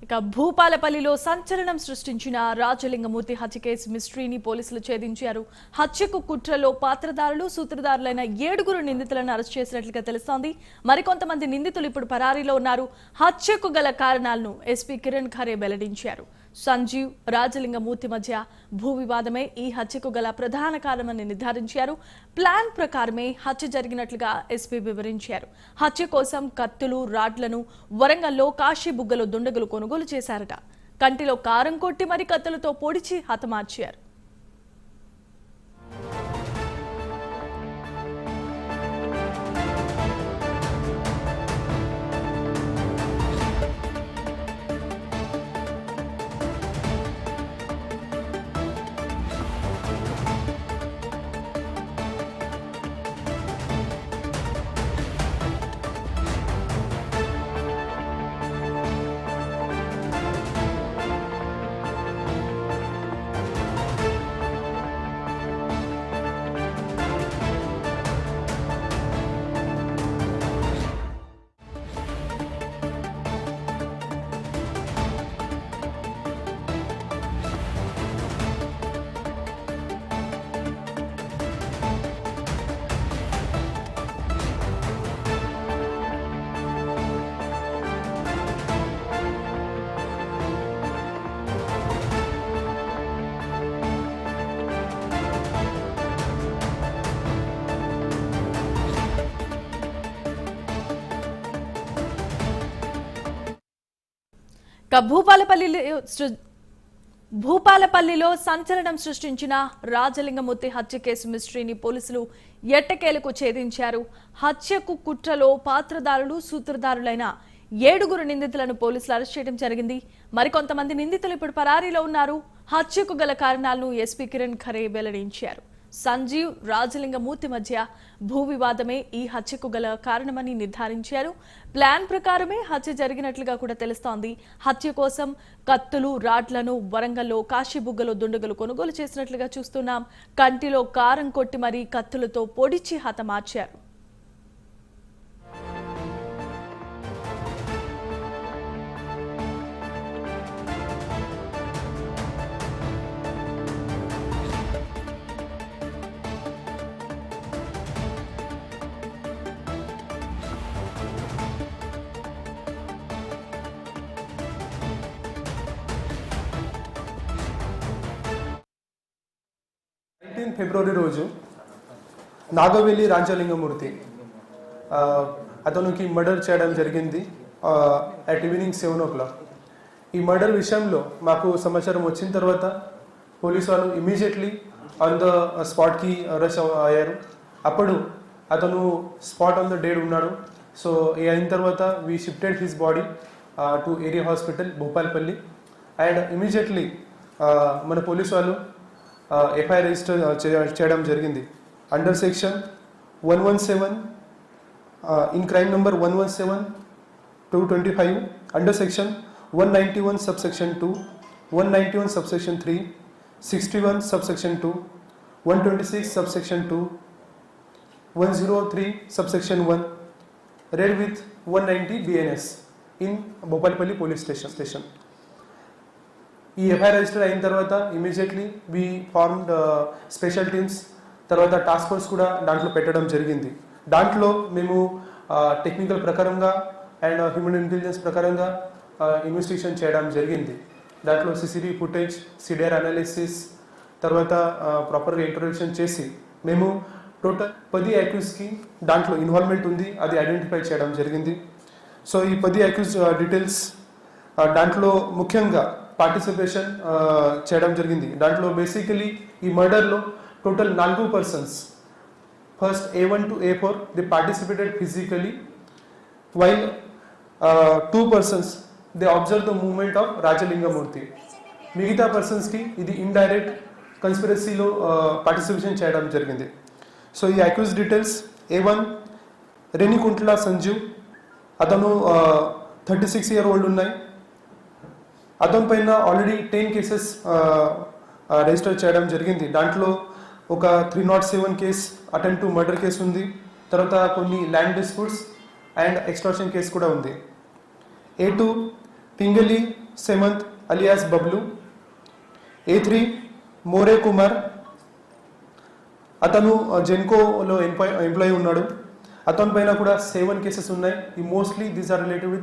ఇక భూపాలపల్లిలో సంచలనం సృష్టించిన రాజలింగమూర్తి హత్య కేసు మిస్టరీని పోలీసులు ఛేదించారు. హత్యకు కుట్రలో పాత్రధారులు సూత్రధారులైన 7 నిందితులను అరెస్ట్ చేసినట్లుగా తెలుస్తోంది. మరికొంతమంది నిందితులు ఇప్పుడు పరారీలో ఉన్నారు. హత్యకు గల కారణాలను ఎస్పీ కిరణ్ ఖరే వెల్లడించారు. సంజీవ్ రాజలింగమూర్తి మధ్య భూ వివాదమే ఈ హత్యకు గల ప్రధాన కారణమని నిర్ధారించారు. ప్లాన్ ప్రకారమే హత్య జరిగినట్లుగా ఎస్పీ వివరించారు. హత్య కోసం కత్తులు రాడ్లను వరంగల్లో కాశీబుగ్గలో దుండగులు కొనుగోలు చేశారట. కంటిలో కారం కొట్టి మరి కత్తులతో పొడిచి హతమార్చారు. భూపాలపల్లిలో సంచలనం సృష్టించిన రాజలింగమూర్తి హత్య కేసు మిస్టరీని పోలీసులు ఎట్టకేలకు ఛేదించారు. హత్యకు కుట్రలో పాత్రధారులు సూత్రధారులైన 7 నిందితులను పోలీసులు అరెస్ట్ చేయడం జరిగింది. మరికొంతమంది నిందితులు ఇప్పుడు పరారీలో ఉన్నారు. హత్యకు గల కారణాలను ఎస్పీ కిరణ్ ఖరే వెల్లడించారు. సంజీవ్ రాజలింగమూర్తి మధ్య భూ వివాదమే ఈ హత్యకు గల కారణమని నిర్ధారించారు. ప్లాన్ ప్రకారమే హత్య జరిగినట్లుగా కూడా తెలుస్తోంది. హత్య కోసం కత్తులు రాడ్లను వరంగల్లో కాశీబుగ్గలో దుండగులు కొనుగోలు చేసినట్లుగా చూస్తున్నాం. కంటిలో కారం కొట్టి మరీ కత్తులతో పొడిచి హతమార్చారు. ఫిబ్రవరి రోజు నాగవెల్లి రాజలింగమూర్తి అతనికి మర్డర్ చేయడం జరిగింది అట్ ఈవినింగ్ 7 o'clock. ఈ మర్డర్ విషయంలో మాకు సమాచారం వచ్చిన తర్వాత పోలీసు వాళ్ళు ఇమీడియట్లీ ఆన్ ద స్పాట్కి అరెస్ట్ అయ్యారు. అప్పుడు అతను స్పాట్ ఆన్ ద డేడ్ ఉన్నాడు. సో అయిన తర్వాత we shifted his body to area hospital Bhupalpally and immediately మన పోలీసు వాళ్ళు ఎఫ్ఐఆర్ రిజిస్టర్ చేయడం జరిగింది under section 117 in crime number 117/225 under section 191 subsection 2, 191 subsection 3, 61 subsection 2, 126 subsection 2, 103 subsection 1 read with 190 BNS in Bhupalpally police station. ఈ FIR register అయిన తర్వాత immediately we formed special teams, తర్వాత task force కూడా దాంట్లో పెట్టడం జరిగింది. దాంట్లో మేము టెక్నికల్ ప్రకారంగా అండ్ హ్యూమన్ ఇంటెలిజెన్స్ ప్రకారంగా ఇన్వెస్టిగేషన్ చేయడం జరిగింది. దాంట్లో సిసిటీవీ ఫుటేజ్, సిడిఆర్ అనాలిసిస్, తర్వాత ప్రాపర్గా ఇంట్రొడక్షన్ చేసి మేము టోటల్ 10 అక్యూజ్కి దాంట్లో ఇన్వాల్వ్మెంట్ ఉంది అది ఐడెంటిఫై చేయడం జరిగింది. సో ఈ 10 అక్యూజ్ డీటెయిల్స్ దాంట్లో ముఖ్యంగా పార్టిసిపేషన్ చేయడం జరిగింది. దాంట్లో బేసికలీ ఈ మర్డర్లో total 4 persons, first A1 to A4 they participated physically while 2 persons they observe the movement of Rajalingamurthy. మిగతా పర్సన్స్కి ఇది ఇండైరెక్ట్ కన్స్పిరసీలో పార్టిసిపేషన్ చేయడం జరిగింది. సో ఈ accuse details A1 Renikuntla Sanjeev, అతను 36 year old ఉన్నాయి. అతని పైన ఆల్రెడీ 10 కేసెస్ రిజిస్టర్ చేయడం జరిగింది. దాంట్లో ఒక 307 case attempt to murder case ఉంది, తర్వాత కొన్ని land disputes and extortion case కూడా ఉంది. A2 Pingali Semanth alias Bablu. A3 More Kumar, అతను జెన్కోలో ఎంప్లాయీ ఉన్నాడు. అతని పైన కూడా 7 కేసెస్ ఉన్నాయి. Mostly these are related with